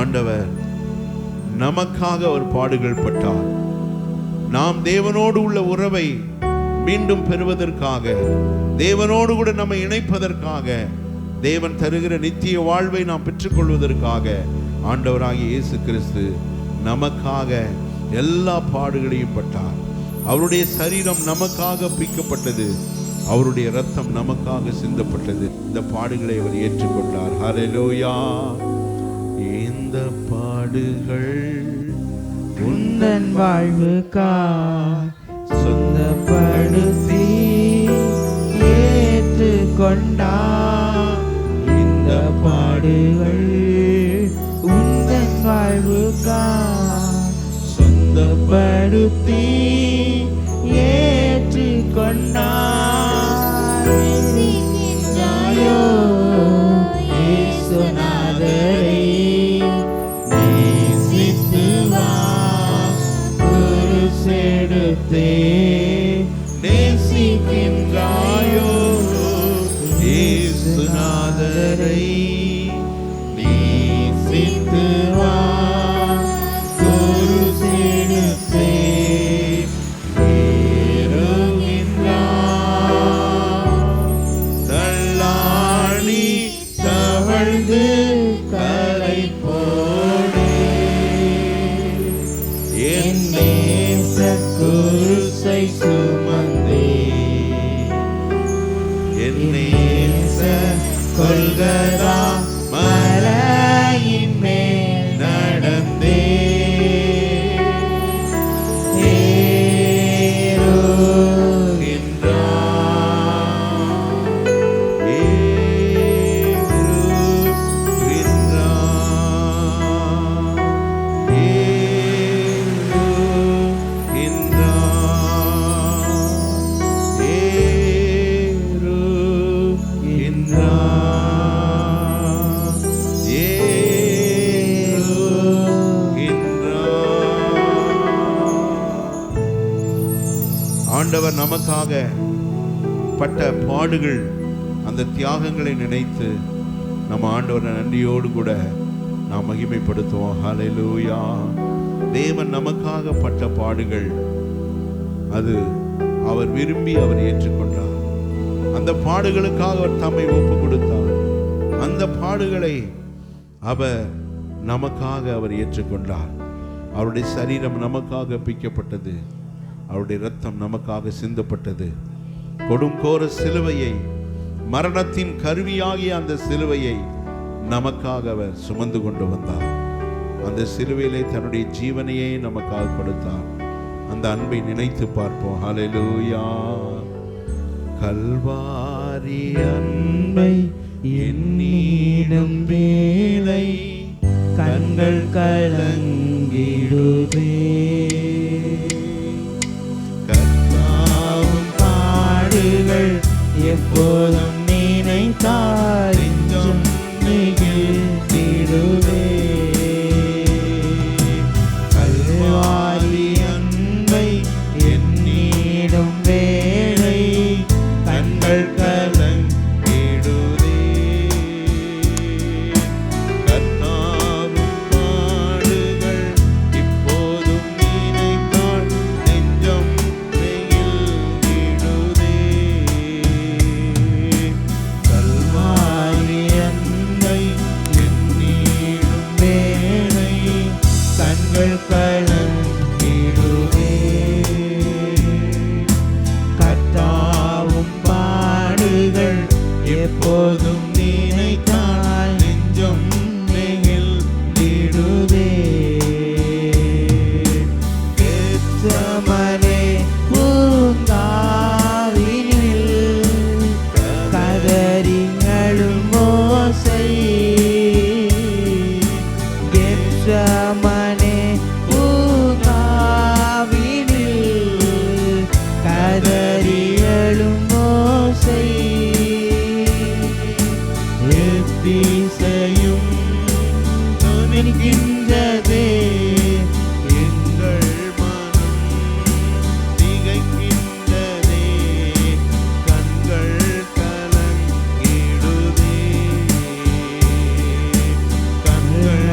ஆண்டவர் நமக்காக ஒரு பாடுகள் பட்டார். நாம் தேவனோடு உள்ள உறவை மீண்டும் பெறுவதற்காக, தேவனோடு கூட நம்மை இணைப்பதற்காக, தேவன் தருகிற நித்திய வாழ்வை நாம் பெற்றுக்கொள்வதற்காக ஆண்டவராகிய இயேசு கிறிஸ்து நமக்காக எல்லா பாடுகளையும் பட்டார். அவருடைய சரீரம் நமக்காக பிக்கப்பட்டது, அவருடைய இரத்தம் நமக்காக சிந்தப்பட்டது. இந்த பாடுகளை அவர் ஏற்றுக்கொண்டார். ஹல்லேலூயா. இந்த பாடுகள் உந்தன் வாழ்வுக்காய் சொந்தப்படுத்தி ஏற்றுக்கொண்டார். இந்த பாடுகள் உந்தன் வாழ்வுக்காய் சொந்தப்படுத்தி ஏற்றுக்கொண்டார். இயேசுநாதரை நேசித்து வா, குருசெடுத்தே நேசிக்கின்றாயோ. இயேசுநாதரை நேசித்து வா, குருசெடுத்தே தள்ளாடி தவழ்ந்து கரை போடே என் நேச குருசை சுமந்தே என் நேச கொல்கதா மலையின் மேல் நடந்தே ஆண்டவர் நமக்காக பட்ட பாடுகள், அந்த தியாகங்களை நினைத்து நம்ம ஆண்டவரை நன்றியோடு கூட நாம் மகிமைப்படுத்துவோம். ஹல்லேலூயா. தேவன் நமக்காக பட்ட பாடுகள், அது அவர் விரும்பி அவர் ஏற்றுக்கொண்டார். அந்த பாடுகளுக்காக அவர் தம்மை ஒப்பு கொடுத்தார். அந்த பாடுகளை அவர் நமக்காக அவர் ஏற்றுக்கொண்டார். அவருடைய சரீரம் நமக்காக பிக்கப்பட்டது, அவருடைய இரத்தம் நமக்காக சிந்தப்பட்டது. கொடுங்கோர சிலுவையை, மரணத்தின் கருவியாகிய அந்த சிலுவையை நமக்காக அவர் சுமந்து கொண்டு வந்தார். அந்த சிலுவையிலே தன்னுடைய ஜீவனையே நமக்காக கொடுத்தார். அந்த அன்பை நினைத்து பார்ப்போம். ஹல்லேலூயா. கல்வாரி அன்பை எண்ணிடும் வேளை கண்கள் கலங்கிடுதே. எப்போதும் நினைத்தால் இன்றும் நிகழ்த்திடுவே. கல்வாரி அன்பை எண்ணிடும் வேளை கண்கள் கலங்கிடுதே. கர்த்தாவின் பாடுகள் இப்போதும் நினைத்தால் நெஞ்சம் நெகிழ்ந்திடுதே. கல்வாரி அன்பை எண்ணிடும் வேளை கண்கள் கலங்கிடுதே. கர்த்தாவும் பாடுகள் எப்போதும் நினைத்தால் நெஞ்சம் நெகிழ்ந்திடுதே. கெத்செமனே பூங்காவினில் கதறி அழும் ஓசை. கெத்செமனே பூங்காவினில் கதறி அழும் ஓசை. எத்திசையும் துணிக்கின்றதே எங்கள் மனம் திகைக்கின்றதே. கண்கள் கலங்கிடுதே. கண்கள்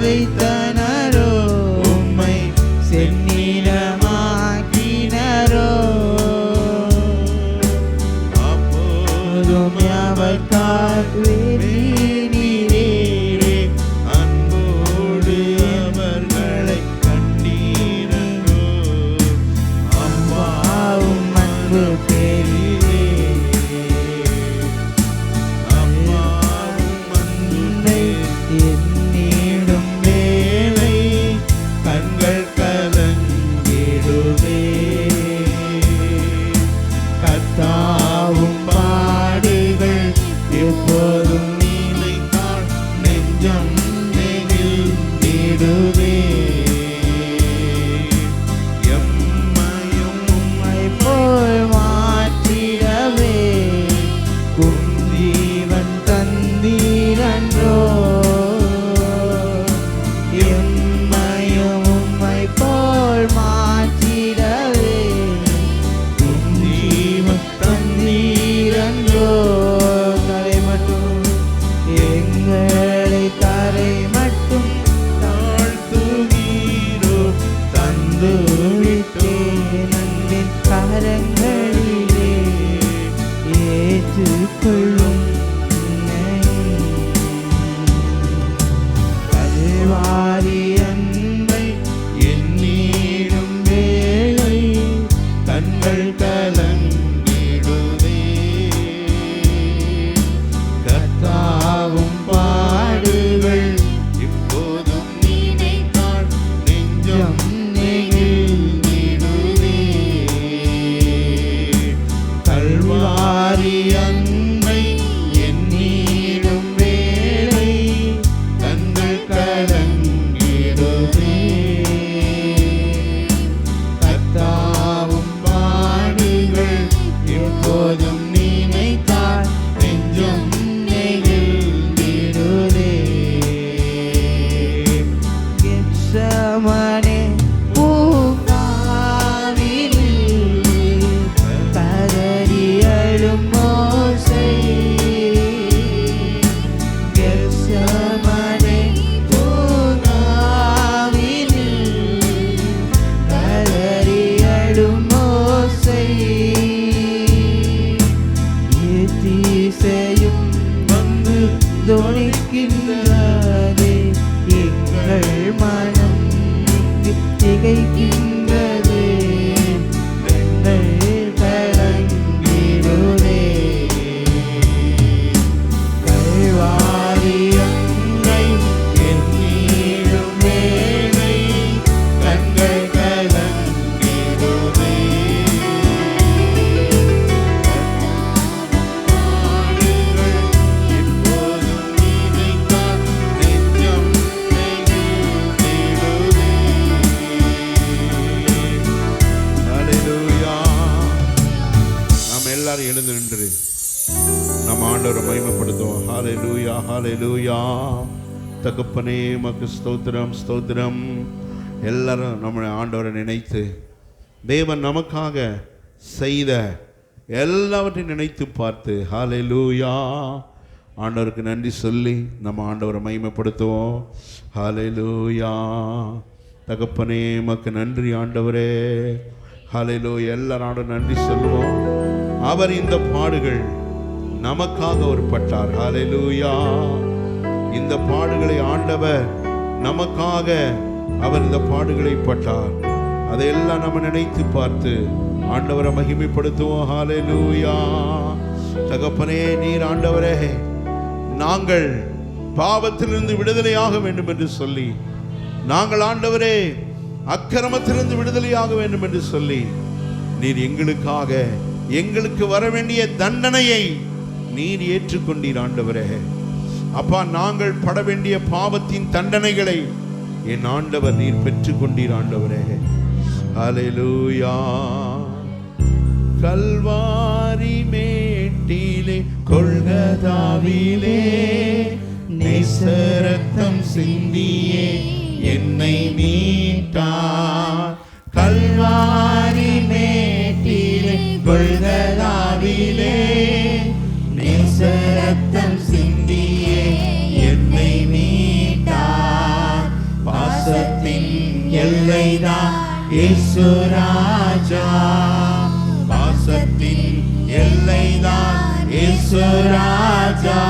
புதைத்தனரோ உம்மை செந்நிறமாக்கினரோ அப்போதும் அவர் காக்குவீரே அன்போடு அவர்களை கண்டீரோ அம்மாவும் அன்பு பெரியே அம்மாவும் அன்பை என்னிடும் வேளை கண்கள் கலங்கிடுவே கர்த்தாவும் பாடுகள் எப்போதும் நினைத்தால் நெஞ்சம் நெகிழ்ந்திடுவே எம்மையும் உம்மை போல் மாற்றிடவே உம் ஜீவன் தந்தீரன்றோ எம்மையும் உம்மை போல் மாற்றிடவே உம் ஜீவன் தந்தீரன்றோ தரை மட்டும் எங்களை தரை மட்டும் தாழ்த்துகிறோ தந்து விட்டேன் அன்பின் கரங்களிலே ஏற்றுக்கொள்ளும் கல்வாரி அன்பை என்னிடும் வேளை கண்கள் கலங்கிடுவே கர்த்தாவும் பாடுகள் இப்போதும் நினைத்தால் நெஞ்சம் நெகிழ்ந்திடுவே கல்வாரி அன்பை என்னிடும் வேளை கண்கள் கலங்கிடுவே கர்த்தாவும் பாடுகள் எப்போதும் நினைத்தால் நெஞ்சம் நெகிழ்ந்திடுதே கெத்செமனே பூங்காவினில் கதறி அழும் மோசே கெத்செமனே பூங்காவினில் கதறி அழும் மோசே ஏத்திசையும் வந்து தொனிக்கின்றதே எங்கள் மனம் இங்கு திகைக்கின்றதே எங்கள் கலங்கிடுதே கல்வாரி அன்னை என்னிடும் வேளை கண்கள் கலங்கிடுவே இப்போதும் நினைத்தால் நெஞ்சம் நெகிழ்ந்திடுவே ஹல்லேலூயா நாம் எல்லாரும் எழுந்து நின்று நம்ம ஆண்டவரை மகிமைப்படுத்துவோம் ஹல்லேலூயா ஹல்லேலூயா தகப்பனே உமக்கு ஸ்தோத்திரம் ஸ்தோத்திரம் எல்லாரும் நம்ம ஆண்டவரை நினைத்து தேவன் நமக்காக செய்த எல்லாவற்றையும் நினைத்து பார்த்து ஹல்லேலூயா ஆண்டவருக்கு நன்றி சொல்லி நம்ம ஆண்டவரை மகிமைப்படுத்துவோம் ஹல்லேலூயா தகப்பனே உமக்கு நன்றி ஆண்டவரே ஹல்லேலூயா எல்லாரும் ஆண்டவர் நன்றி சொல்லுவோம் அவர் இந்த பாடுகள் நமக்காக அவர் பட்டார் ஹல்லேலூயா இந்த பாடுகளை ஆண்டவர் நமக்காக அவர் இந்த பாடுகளை பட்டார் அதையெல்லாம் நம்ம நினைத்து பார்த்து ஆண்டவரை மகிமைப்படுத்துவோம் ஹல்லேலூயா தகப்பனே நீர் ஆண்டவரே நாங்கள் பாவத்திலிருந்து விடுதலையாக வேண்டும் என்று சொல்லி நாங்கள் ஆண்டவரே அக்கிரமத்திலிருந்து விடுதலையாக வேண்டும் என்று சொல்லி நீர் எங்களுக்காக எங்களுக்கு வர வேண்டிய தண்டனையை நீர் ஏற்றுக்கொண்டீர் ஆண்டவரே அப்பா நாங்கள் பட வேண்டிய பாவத்தின் தண்டனைகளை என் ஆண்டவர் நீர் பெற்றுக்கொண்டீர் ஆண்டவரே ஹல்லேலூயா கல்வாரி மேட்டிலே கொல்கதாவிலே நேசரத்தம் சிந்தியே என்னை மீட்டார் கல்வாரி மேட்டிலே கொல்கதாவிலே நேசரத்தம் சிந்தியே என்னை மீட்டார் பாசத்தின் எல்லைதான் இயேசு ராஜா. பாசத்தின் எல்லைதான் இயேசு ராஜா.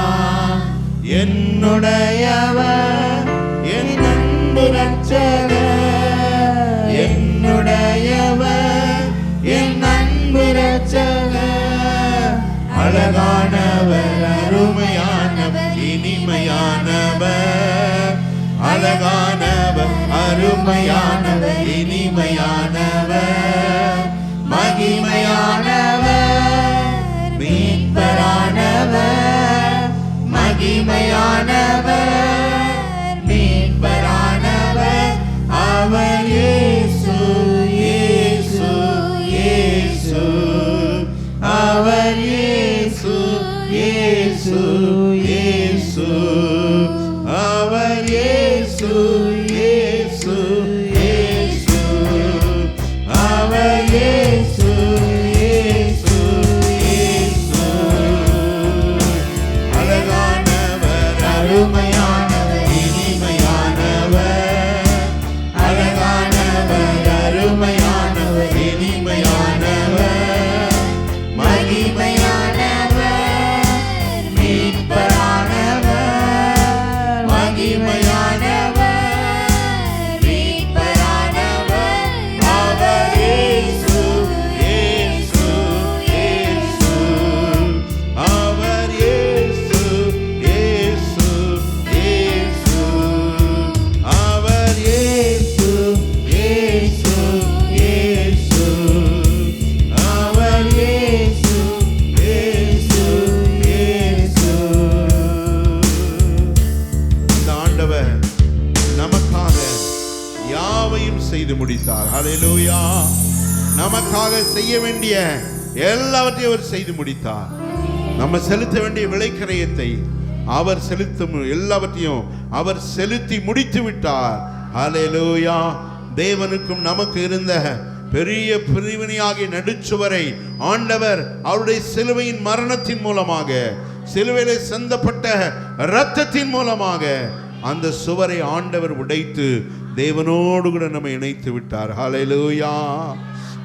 என்னுடையவர் என் அன்பு ரட்சகர், என்னுடையவர் என் அன்பு ரட்சகர். அழகானவர், அருமையானவர், இனிமையானவர். அழகானவர், அருமையானவர், இனிமையானவர். மகிமையானவர், மீட்பரானவர். மகிமையானவர், மீட்பரானவர். அவர் இயேசு, இயேசு, இயேசு. அவர் இயேசு, இயேசு, இயேசு. அவர் இயேசு, இயேசு, இயேசு. அவர் இயேசு, இயேசு, இயேசு. அழகானவர், அருமையானவர், இனிமையானவர். அழகானவர், அருமையானவர், இனிமையானவர். மகிமையானவர், மீட்பரானவர். மகிமையானவர், மீட்பரானவர். அவர் இயேசு, இயேசு, இயேசு. அவர் இயேசு, இயேசு, இயேசு. அவர் இயேசு, இயேசு, இயேசு. அவர் இயேசு, இயேசு, இயேசு. இந்த ஆண்டவர் நமக்காக யாவையும் செய்து முடித்தார். ஹல்லேலூயா. நமக்காக செய்ய வேண்டிய எல்லாவற்றையும் அவர் செய்து முடித்தார். நம்ம செலுத்த வேண்டிய விலைக்கிரயத்தை அவர் செலுத்தும் எல்லாவற்றையும் அவர் செலுத்தி முடித்து விட்டார். ஹல்லேலூயா. தேவனுக்கும் நமக்கு இருந்த பெரிய பிரிவினையாகிய நடுச்சுவரை ஆண்டவர் அவருடைய சிலுவையின் மரணத்தின் மூலமாக, சிலுவையிலே சிந்தப்பட்ட இரத்தத்தின் மூலமாக அந்த சுவரை ஆண்டவர் உடைத்து தேவனோடு கூட நம்ம இணைத்து விட்டார். ஹல்லேலூயா.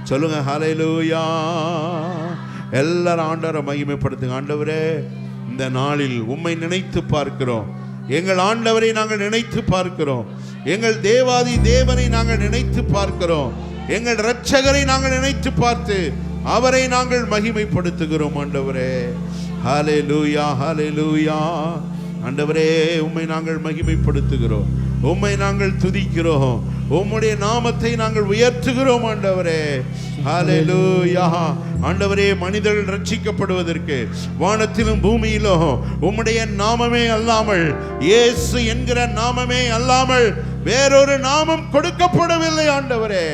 சொல்லுங்க ஹல்லேலூயா. எல்லாரும் ஆண்டவரை மகிமைப்படுத்துங்க. ஆண்டவரே, இந்த நாளில் உம்மை நினைத்து பார்க்கிறோம். எங்கள் ஆண்டவரை நாங்கள் நினைத்து பார்க்கிறோம். எங்கள் தேவாதி தேவனை நாங்கள் நினைத்து பார்க்கிறோம். எங்கள் இரட்சகரை நாங்கள் நினைத்து பார்த்து அவரை நாங்கள் மகிமைப்படுத்துகிறோம். ஆண்டவரே, ஹல்லேலூயா, ஹல்லேலூயா. ஆண்டவரே, உம்மை நாங்கள் மகிமைப்படுத்துகிறோம். உம்மை நாங்கள் துதிக்கிறோம். உம்முடைய நாமத்தை நாங்கள் உயர்த்துகிறோம். ஆண்டவரே, ஹல்லேலூயா. ஆண்டவரே, மனிதர்கள் ரட்சிக்கப்படுவதற்கு வானத்திலும் பூமியிலும் உம்முடைய நாமமே அல்லாமல், இயேசு என்கிற நாமமே அல்லாமல் வேறொரு நாமம் கொடுக்கப்படவில்லை. ஆண்டவரே,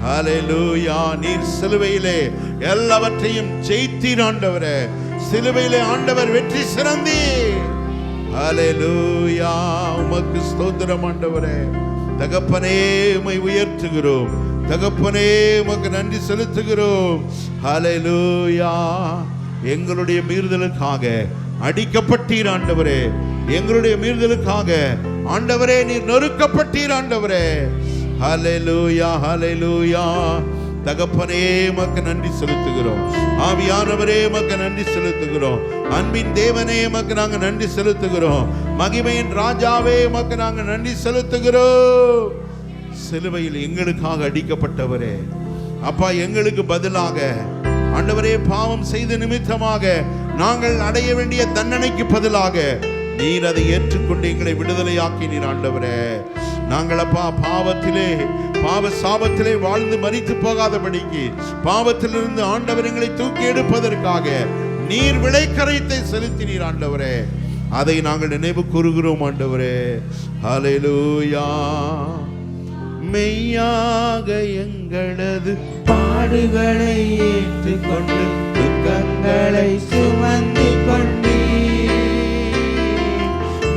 ஹல்லேலூயா. நீர் சிலுவையிலே எல்லாவற்றையும் ஜெயித்தீர். ஆண்டவரே, சிலுவையிலே ஆண்டவர் வெற்றி சிறந்தீர். ஹல்லேலூயா. உமக்கு ஸ்தோத்திரம். ஆண்டவரே, தகப்பனே, உம்மை உயர்த்துகிறோம். தகப்பனே, உமக்கு நன்றி செலுத்துகிறோம். ஹல்லேலூயா. எங்களுடைய மீறுதலுக்காக அடிக்கப்பட்டீர். ஆண்டவரே, எங்களுடைய மீறுதலுக்காக ஆண்டவரே நீர் நொறுக்கப்பட்டீர். ஆண்டவரே, ஹல்லேலூயா, ஹல்லேலூயா. தகப்பனே, உமக்கு நன்றி செலுத்துகிறோம். ஆவியானவரே, உமக்கு நன்றி செலுத்துகிறோம். அன்பின் தேவனே, உமக்கு நாங்கள் நன்றி செலுத்துகிறோம். மகிமையின் ராஜாவே, உமக்கு நாங்கள் நன்றி செலுத்துகிறோம். சிலுவையில் எங்களுக்காக அடிக்கப்பட்டவரே, அப்பா, எங்களுக்கு பதிலாக ஆண்டவரே பாவம் செய்த நிமித்தமாக நாங்கள் அடைய வேண்டிய தண்டனைக்கு பதிலாக நீர் அதை ஏற்றுக்கொண்டு எங்களை விடுதலையாக்கினீர். ஆண்டவரே, நாங்கள் அப்பா பாவத்திலே, பாவ சாபத்திலே வாழ்ந்து மரித்து போகாதபடிக்கு பாவத்திலிருந்து ஆண்டவர் எங்களை தூக்கி எடுப்பதற்காக நீர் விலைக்கரையத்தை செலுத்தினீர். ஆண்டவரே, அதை நாங்கள் நினைவு கூறுகிறோம். ஆண்டவரே, ஹல்லேலூயா. மெய்யாக எங்களது பாடுகளை ஏற்றுக்கொண்டு துக்கங்களை சுமந்து கொண்டீர்.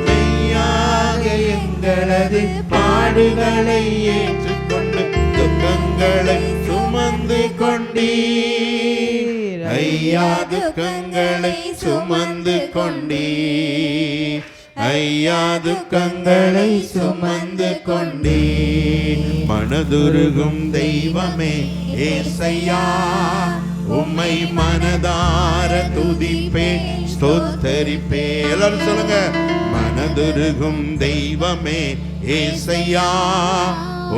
மெய்யாக எங்களது பாடுகளை ஏற்றுக்கொண்டு துக்கங்களை சுமந்து கொண்டீர். ஐயா, துக்கங்களை சுமந்து கொண்டீர். ஐயா துக்கங்களை சுமந்து கொண்டே மனதுருகும் தெய்வமே ஏசையா உம்மை மனதார துதிப்பே ஸ்தோத்தரிப்பே. எல்லாரும் சொல்லுங்க, மனதுருகும் தெய்வமே ஏசையா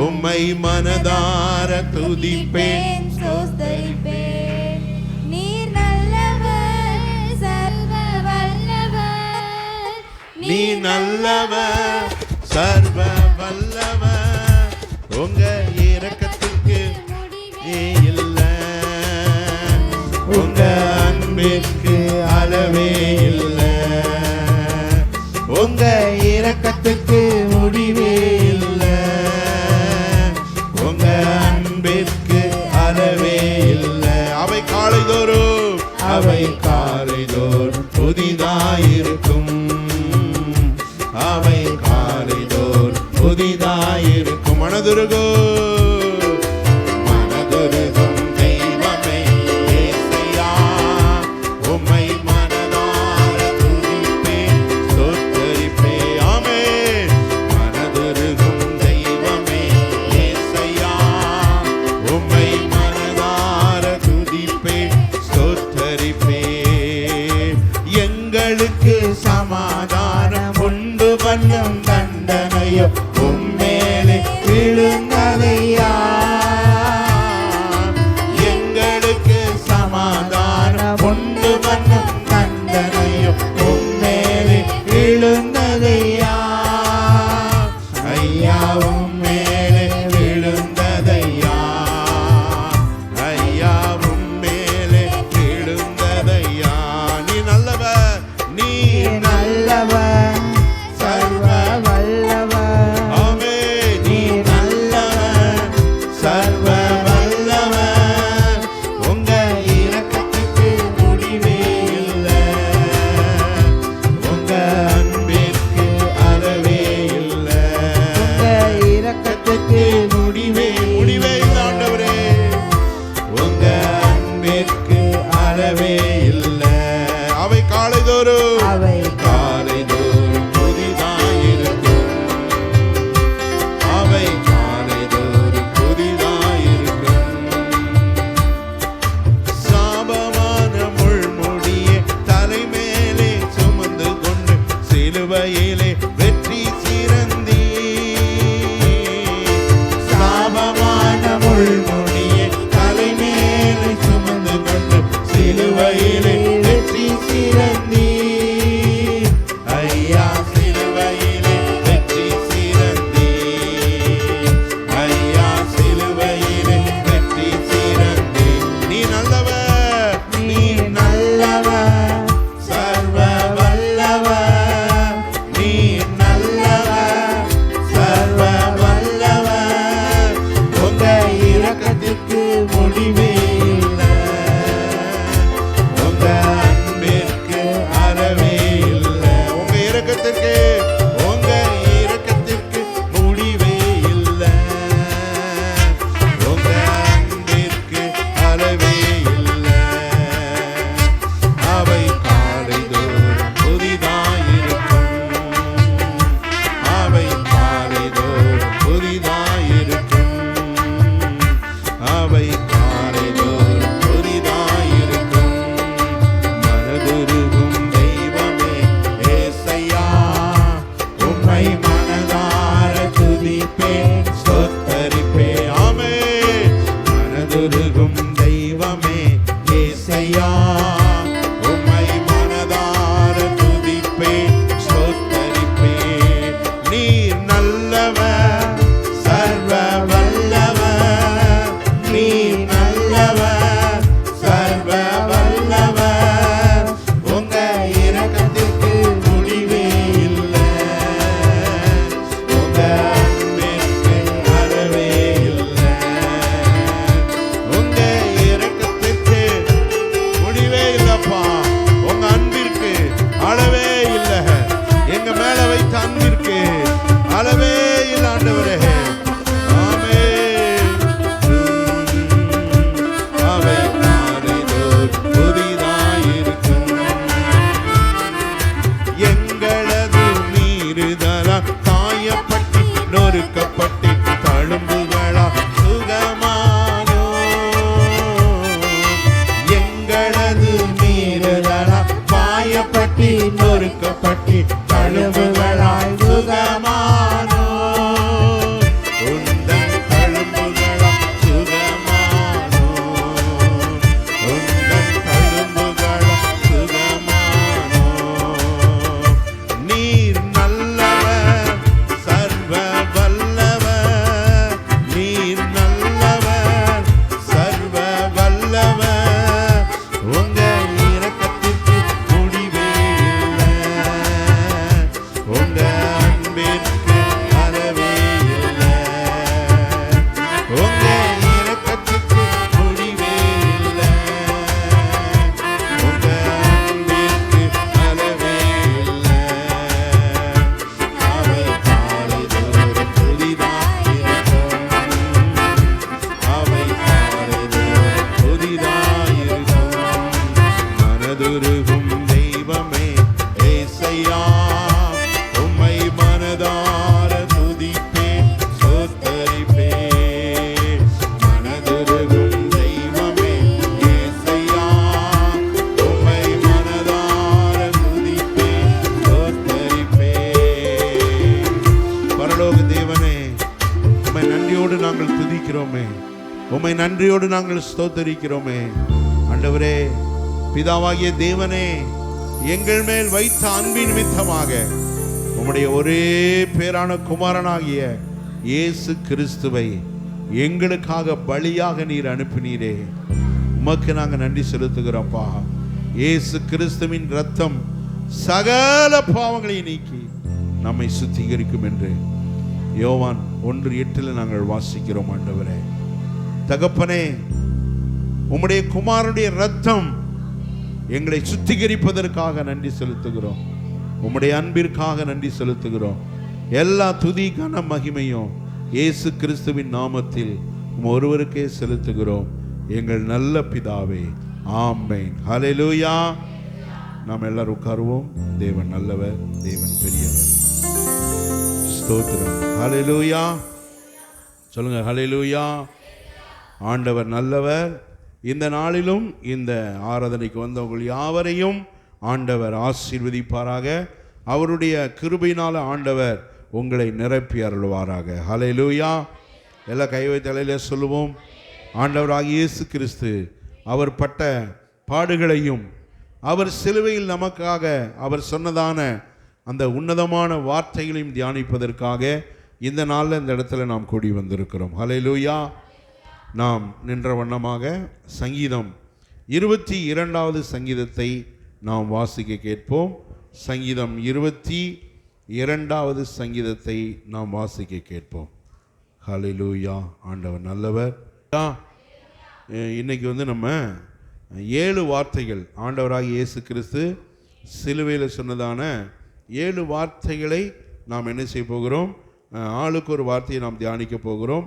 உம்மை மனதார துதிப்பே ஸ்தோத்தரிப்பேன். நீர் நல்லவர் சர்வ வல்லவர், நீ நல்லவர் சர்வ வல்லவர், உங்க இரக்கத்துக்கு முடிவே இல்ல, உங்க அன்பிற்கு அளவே இல்ல, உங்க இரக்கத்துக்கு முடிவே இல்ல, உங்க அன்பிற்கு அளவே இல்ல. அவை காலைதோறும் அவை காலைதோறும் புதிதாயிருக்கும், அவை காலைதோறும் புதிதாயிருக்கும். மனதுருகும் தெய்வமே ஏசையா உம்மை மனதார துதிப்பேன் ஸ்தோத்தரிப்பேன். ஆமென். மனதுருகும் தெய்வமே ஏசையா உம்மை மனதார துதிப்பேன் ஸ்தோத்தரிப்பேன். எங்களுக்கு சமாதானம் உண்டு பண்ணும் தண்டனையோ உம்மேலே விழுந்ததையா, எங்களுக்கு சமாதானம் உண்டு பண்ணும் தண்டனையோ உம்மேலே விழுந்ததையா, ஐயா உம்மேலே விழுந்ததையா, ஐயா உம்மேலே விழுந்ததையா. நீ நல்லவர், நீ நல்லவர் சர்வ வல்லவர், ஆமே, நீ நல்லவர் சர்வ வல்லவர், உங்க இரக்கத்துக்கு முடிவே இல்ல, உங்க அன்பிற்கு அளவே இல்ல, உங்க இரக்கத்துக்கு முடிவே முடிவே இல்ல ஆண்டவரே, உங்க அன்பிற்கு அளவே இல்ல. அவை காலைதோறும் அவை காலைதோறும் புதிதாயிருக்கும், அவை காலைதோறும் புதிதாயிருக்கும். சாபமான முள்முடியை தலைமேலே சுமந்து கொண்டு சிலுவையிலே வெற்றி சிறந்தீ, சாபமான முள்முடியை தலைமேலே சுமந்து கொண்டு சிலுவையிலே வெற்றி சிறந்தீ, ஐயா சிலுவையிலே வெற்றி சிறந்தீ, ஐயா சிலுவையிலே வெற்றி சிறந்தீ. நீ நல்லவர், நீ நல்லவர் சர்வ வல்லவர், நீ நல்லவர் சர்வ வல்லவர், உங்க இரக்கத்துக்கு முடிவே இல்ல, உங்க அன்பிற்கு அளவே இல்ல, உங்க இரக்கத்திற்கு உங்க இரக்கத்திற்கு முடிவே இல்ல, உங்க அன்பிற்கு அளவே இல்ல. அவை காலைதோறும் புதிதாயிருக்கும், அவை காலைதோறும் புதிதாயிருக்கும், அவை காலைதோறும் புதிதாயிருக்கும். மனதுருகும் தெய்வமே ஏசையா உம்மை மனதார துதிப்பேன் ஸ்தோத்தரிப்பேன். ஆமென். மனதுருகும் தெய்வமே ஏசையா உம்மை மனதார துதிப்பேன் ஸ்தோத்தரிப்பேன். நீர் நல்லவர் சர்வ வல்லவர், நீர் நல்லவர் சர்வ வல்லவர், உங்க இரக்கத்திற்கு முடிவே இல்ல, உங்க அன்பிற்கு நாங்கள் துதிக்கிறோமே, உம்மை நன்றியோடு நாங்கள் ஸ்தோத்தரிக்கிறோமே. ஆண்டவரே, பிதாவாகிய தேவனே, எங்கள் மேல் வைத்த அன்பின் நிமித்தமாக உம்முடைய ஒரே பேரான குமாரனாகிய இயேசு கிறிஸ்துவை எங்களுக்காக பலியாக நீர் அனுப்பினீரே. உமக்கு நாங்கள் நன்றி செலுத்துகிறோம்ப்பா. இயேசு கிறிஸ்துவின் இரத்தம் சகல பாவங்களை நீக்கி நம்மை சுத்திகரிக்கும் என்று யோவான் 1:8 நாங்கள் வாசிக்கிறோம். ஆண்டவரே, தகப்பனே, உம்முடைய குமாரனுடைய இரத்தம் எங்களை சுத்திகரிப்பதற்காக நன்றி செலுத்துகிறோம். உம்முடைய அன்பிற்காக நன்றி செலுத்துகிறோம். எல்லா துதி கன மகிமையும் இயேசு கிறிஸ்துவின் நாமத்தில் ஒருவருக்கே செலுத்துகிறோம், எங்கள் நல்ல பிதாவே. ஆமென். ஹல்லேலூயா. நாம் எல்லாரும் உட்காருவோம். தேவன் நல்லவர், தேவன் பெரியவர். ஸ்தோத்திரம். ஹல்லேலூயா. சொல்லுங்க, ஹல்லேலூயா. ஆண்டவர் நல்லவர். இந்த நாளிலும் இந்த ஆராதனைக்கு வந்தவர்கள் யாவரையும் ஆண்டவர் ஆசீர்வதிப்பாராக. அவருடைய கிருபையினால ஆண்டவர் உங்களை நிரப்பி அருள்வாராக. ஹல்லேலூயா. எல்லா கை வைத்த தலையில சொல்லுவோம். ஆண்டவராகிய இயேசு கிறிஸ்து அவர் பட்ட பாடுகளையும் அவர் சிலுவையில் நமக்காக அவர் சொன்னதான அந்த உன்னதமான வார்த்தைகளையும் தியானிப்பதற்காக இந்த நாளில் இந்த இடத்துல நாம் கூடி வந்திருக்கிறோம். ஹல்லேலூயா. நாம் நின்ற வண்ணமாக சங்கீதம் 22வது சங்கீதத்தை நாம் வாசிக்க கேட்போம். சங்கீதம் 22வது சங்கீதத்தை நாம் வாசிக்க கேட்போம். ஹல்லேலூயா. ஆண்டவர் நல்லவர். இன்னைக்கு நம்ம 7 வார்த்தைகள், ஆண்டவராகிய இயேசு கிறிஸ்து சிலுவையில் சொன்னதான 7 வார்த்தைகளை நாம் என்ன செய்ய போகிறோம்? ஆளுக்கு ஒரு வார்த்தையை நாம் தியானிக்க போகிறோம்.